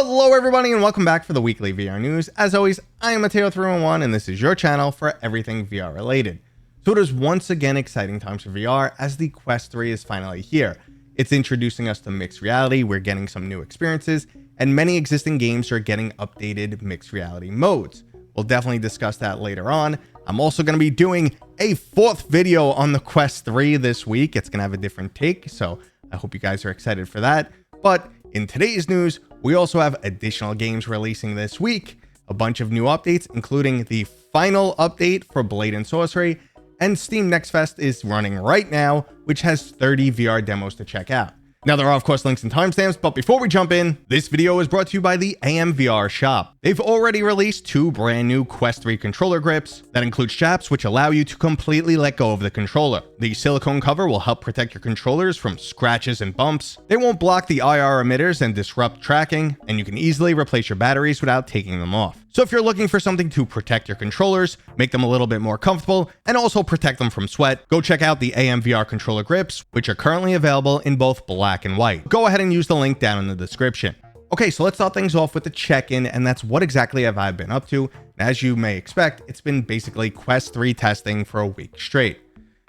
Hello everybody and welcome back for the weekly VR news. As always, I am Mateo311 and this is your channel for everything VR related. So it is once again exciting times for VR as the Quest 3 is finally here. It's introducing us to mixed reality, we're getting some new experiences, and many existing games are getting updated mixed reality modes. We'll definitely discuss that later on. I'm also going to be doing a fourth video on the Quest 3 this week. It's going to have a different take, so I hope you guys are excited for that. But in today's news, we also have additional games releasing this week, a bunch of new updates, including the final update for Blade and Sorcery, and Steam Next Fest is running right now, which has 30 VR demos to check out. Now, there are, of course, links and timestamps, but before we jump in, this video is brought to you by the AMVR shop. They've already released two brand new Quest 3 controller grips that include straps which allow you to completely let go of the controller. The silicone cover will help protect your controllers from scratches and bumps. They won't block the IR emitters and disrupt tracking, and you can easily replace your batteries without taking them off. So if you're looking for something to protect your controllers, make them a little bit more comfortable, and also protect them from sweat, go check out the AMVR controller grips, which are currently available in both black and white. Go ahead and use the link down in the description. Okay, so let's start things off with the check-in, and that's what exactly have I been up to. And as you may expect, it's been basically Quest 3 testing for a week straight.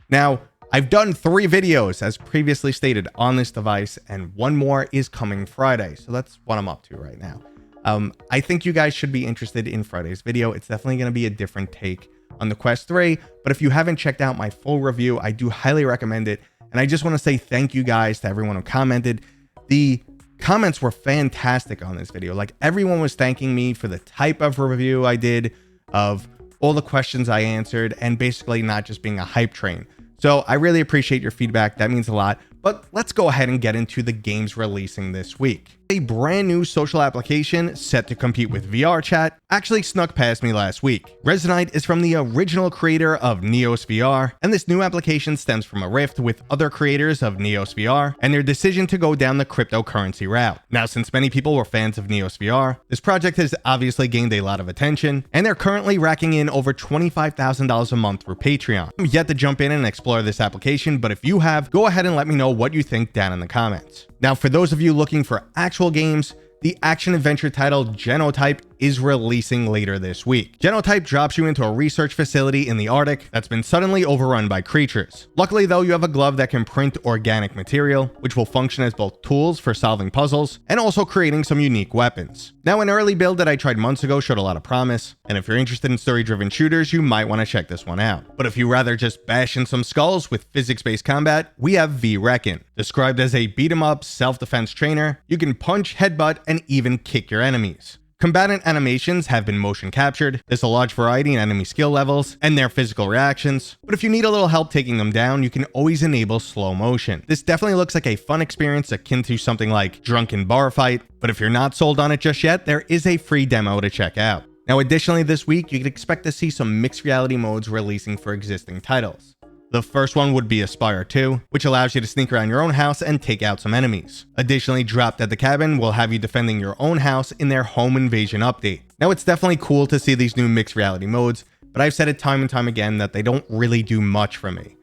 Now, I've done 3 videos, as previously stated, on this device, and one more is coming Friday. So that's what I'm up to right now. I think you guys should be interested in Friday's video. It's definitely going to be a different take on the Quest 3, but if you haven't checked out my full review, I do highly recommend it. And I just want to say thank you guys to everyone who commented. The comments were fantastic on this video. Like, everyone was thanking me for the type of review I did, of all the questions I answered, and basically not just being a hype train. So I really appreciate your feedback. That means a lot. But let's go ahead and get into the games releasing this week. A brand new social application set to compete with VR chat actually snuck past me last week. Resonite is from the original creator of Neos VR, and this new application stems from a rift with other creators of Neos VR and their decision to go down the cryptocurrency route. Now, since many people were fans of Neos VR, this project has obviously gained a lot of attention, and they're currently racking in over $25,000 a month through Patreon. I'm yet to jump in and explore this application, but if you have, go ahead and let me know what you think down in the comments. Now, for those of you looking for actual games, the action-adventure title Genotype is releasing later this week. Genotype drops you into a research facility in the Arctic that's been suddenly overrun by creatures. Luckily, though, you have a glove that can print organic material, which will function as both tools for solving puzzles and also creating some unique weapons. Now, an early build that I tried months ago showed a lot of promise, and if you're interested in story-driven shooters, you might want to check this one out. But if you rather just bash in some skulls with physics-based combat, we have Vreken. Described as a beat-em-up self-defense trainer, you can punch, headbutt, and even kick your enemies. Combatant animations have been motion captured. There's a large variety in enemy skill levels and their physical reactions, but if you need a little help taking them down, you can always enable slow motion. This definitely looks like a fun experience akin to something like Drunken Bar Fight, but if you're not sold on it just yet, there is a free demo to check out. Now, additionally, this week, you can expect to see some mixed reality modes releasing for existing titles. The first one would be Aspire 2, which allows you to sneak around your own house and take out some enemies. Additionally, Dropped at the Cabin will have you defending your own house in their home invasion update. Now, it's definitely cool to see these new mixed reality modes, but I've said it time and time again that they don't really do much for me.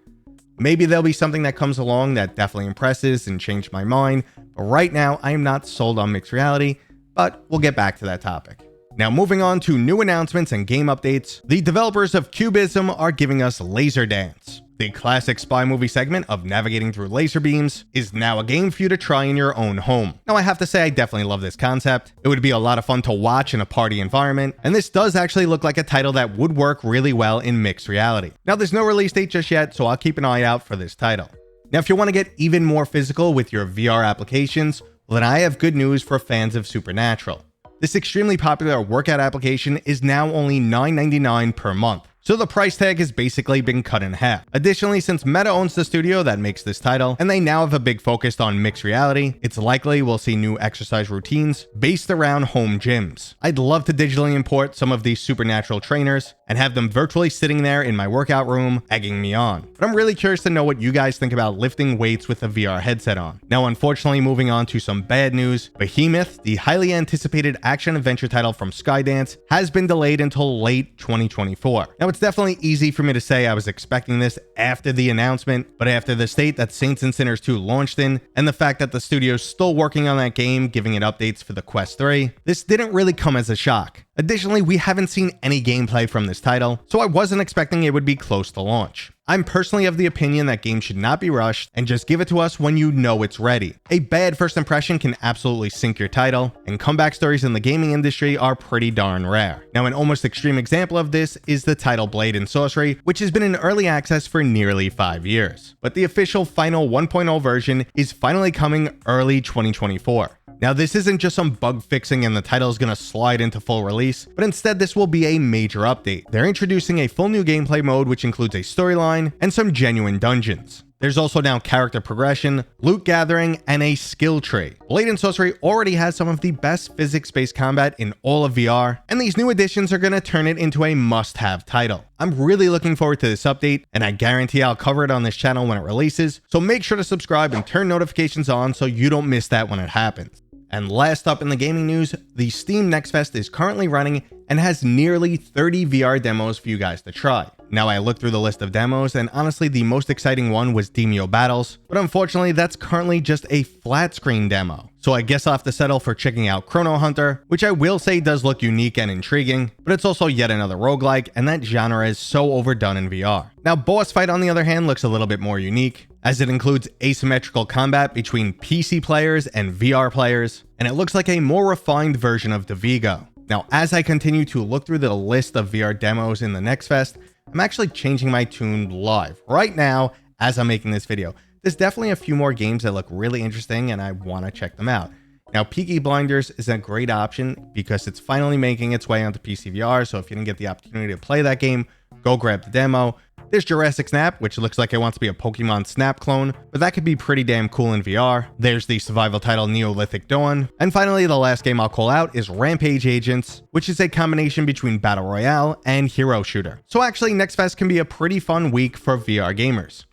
Maybe there'll be something that comes along that definitely impresses and changed my mind, but right now I am not sold on mixed reality, but we'll get back to that topic. Now, moving on to new announcements and game updates, the developers of Cubism are giving us Laser Dance. The classic spy movie segment of navigating through laser beams is now a game for you to try in your own home. Now, I have to say I definitely love this concept. It would be a lot of fun to watch in a party environment, and this does actually look like a title that would work really well in mixed reality. Now, there's no release date just yet, so I'll keep an eye out for this title. Now, if you want to get even more physical with your VR applications, well, then I have good news for fans of Supernatural. This extremely popular workout application is now only $9.99 per month. So the price tag has basically been cut in half. Additionally, since Meta owns the studio that makes this title, and they now have a big focus on mixed reality, it's likely we'll see new exercise routines based around home gyms. I'd love to digitally import some of these Supernatural trainers and have them virtually sitting there in my workout room, egging me on. But I'm really curious to know what you guys think about lifting weights with a VR headset on. Now, unfortunately, moving on to some bad news, Behemoth, the highly anticipated action-adventure title from Skydance, has been delayed until late 2024. Now, Now, it's definitely easy for me to say I was expecting this after the announcement, but after the state that Saints and Sinners 2 launched in, and the fact that the studio's still working on that game, giving it updates for the Quest 3, this didn't really come as a shock. Additionally, we haven't seen any gameplay from this title, so I wasn't expecting it would be close to launch. I'm personally of the opinion that games should not be rushed and just give it to us when you know it's ready. A bad first impression can absolutely sink your title, and comeback stories in the gaming industry are pretty darn rare. Now, an almost extreme example of this is the title Blade in Sorcery, which has been in early access for nearly 5 years. But the official final 1.0 version is finally coming early 2024. Now, this isn't just some bug fixing and the title is going to slide into full release, but instead this will be a major update. They're introducing a full new gameplay mode which includes a storyline and some genuine dungeons. There's also now character progression, loot gathering, and a skill tree. Blade and Sorcery already has some of the best physics-based combat in all of VR, and these new additions are going to turn it into a must-have title. I'm really looking forward to this update, and I guarantee I'll cover it on this channel when it releases, so make sure to subscribe and turn notifications on so you don't miss that when it happens. And last up in the gaming news, the Steam Next Fest is currently running and has nearly 30 VR demos for you guys to try. Now, I looked through the list of demos, and honestly, the most exciting one was Demio Battles, but unfortunately, that's currently just a flat screen demo. So I guess I'll have to settle for checking out Chrono Hunter, which I will say does look unique and intriguing, but it's also yet another roguelike, and that genre is so overdone in VR. Now, Boss Fight, on the other hand, looks a little bit more unique, as it includes asymmetrical combat between PC players and VR players, and it looks like a more refined version of Devigo. Now, as I continue to look through the list of VR demos in the Next Fest, I'm actually changing my tune live right now as I'm making this video. There's definitely a few more games that look really interesting and I want to check them out. Now, Peaky Blinders is a great option because it's finally making its way onto PC VR, so if you didn't get the opportunity to play that game, go grab the demo. There's Jurassic Snap, which looks like it wants to be a Pokemon Snap clone, but that could be pretty damn cool in VR. There's the survival title Neolithic Dawn. And finally, the last game I'll call out is Rampage Agents, which is a combination between Battle Royale and Hero Shooter. So actually, Next Fest can be a pretty fun week for VR gamers.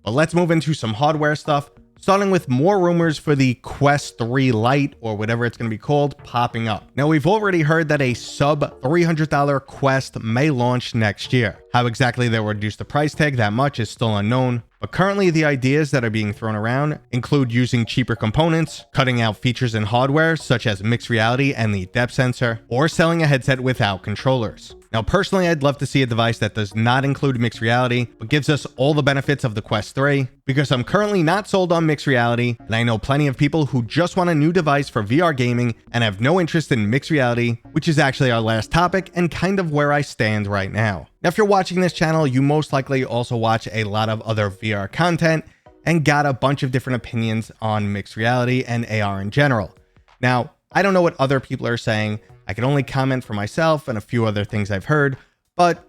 But let's move into some hardware stuff, starting with more rumors for the Quest 3 Lite, or whatever it's going to be called, popping up. Now, we've already heard that a sub $300 Quest may launch next year. How exactly they will reduce the price tag that much is still unknown, but currently the ideas that are being thrown around include using cheaper components, cutting out features in hardware such as mixed reality and the depth sensor, or selling a headset without controllers. Now, personally, I'd love to see a device that does not include mixed reality, but gives us all the benefits of the Quest 3, because I'm currently not sold on mixed reality, and I know plenty of people who just want a new device for VR gaming and have no interest in mixed reality, which is actually our last topic and kind of where I stand right now. Now, if you're watching this channel, you most likely also watch a lot of other VR content and got a bunch of different opinions on mixed reality and AR in general. Now, I don't know what other people are saying. I can only comment for myself and a few other things I've heard, but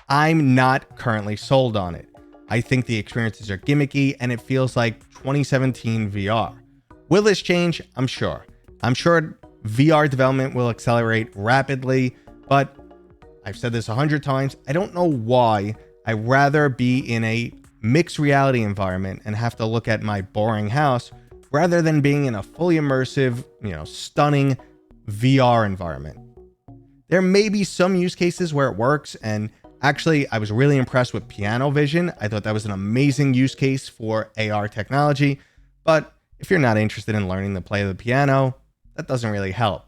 I'm not currently sold on it. I think the experiences are gimmicky and it feels like 2017 VR. Will this change? I'm sure. I'm sure VR development will accelerate rapidly, but I've said this 100 times. I don't know why I'd rather be in a mixed reality environment and have to look at my boring house rather than being in a fully immersive, stunning VR environment. There may be some use cases where it works, and actually I was really impressed with Piano Vision. I thought that was an amazing use case for AR technology, but if you're not interested in learning to play the piano, that doesn't really help.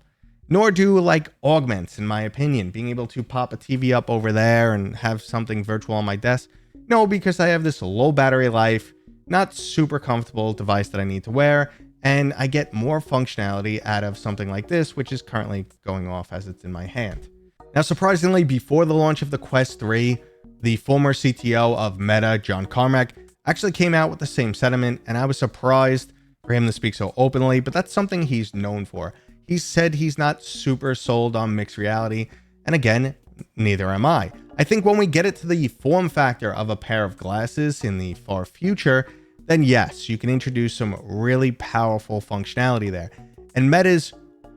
Nor do augments, in my opinion, being able to pop a TV up over there and have something virtual on my desk. No, because I have this low battery life, not super comfortable device that I need to wear, and I get more functionality out of something like this, which is currently going off as it's in my hand. Now, surprisingly, before the launch of the Quest 3, the former CTO of Meta, John Carmack, actually came out with the same sentiment, and I was surprised for him to speak so openly, but that's something he's known for. He said he's not super sold on mixed reality, and again, neither am I. I think when we get it to the form factor of a pair of glasses in the far future, then yes, you can introduce some really powerful functionality there. And Meta's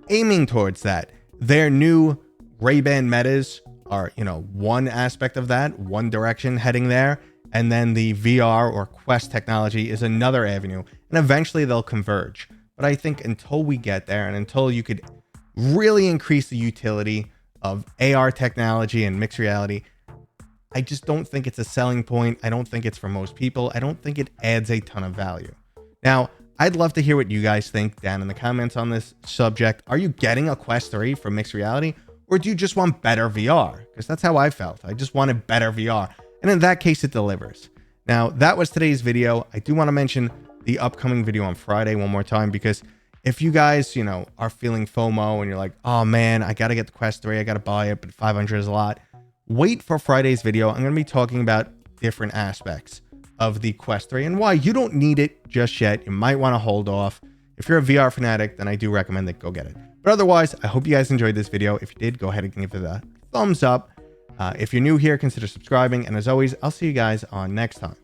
aiming towards that. Their new Ray-Ban Metas are, one aspect of that, one direction heading there. And then the VR or Quest technology is another avenue. And eventually they'll converge. But I think until we get there and until you could really increase the utility of AR technology and mixed reality, I just don't think it's a selling point. I don't think it's for most people. I don't think it adds a ton of value. Now, I'd love to hear what you guys think down in the comments on this subject. Are you getting a Quest 3 for mixed reality, or do you just want better VR? Because that's how I felt. I just wanted better VR. And in that case, it delivers. Now, that was today's video. I do want to mention the upcoming video on Friday one more time, because if you guys, are feeling FOMO and you're like, oh man, I got to get the Quest 3, I got to buy it, but 500 is a lot. Wait for Friday's video. I'm going to be talking about different aspects of the Quest 3 and why you don't need it just yet. You might want to hold off. If you're a VR fanatic, then I do recommend that go get it. But otherwise, I hope you guys enjoyed this video. If you did, go ahead and give it a thumbs up. If you're new here, consider subscribing. And as always, I'll see you guys on next time.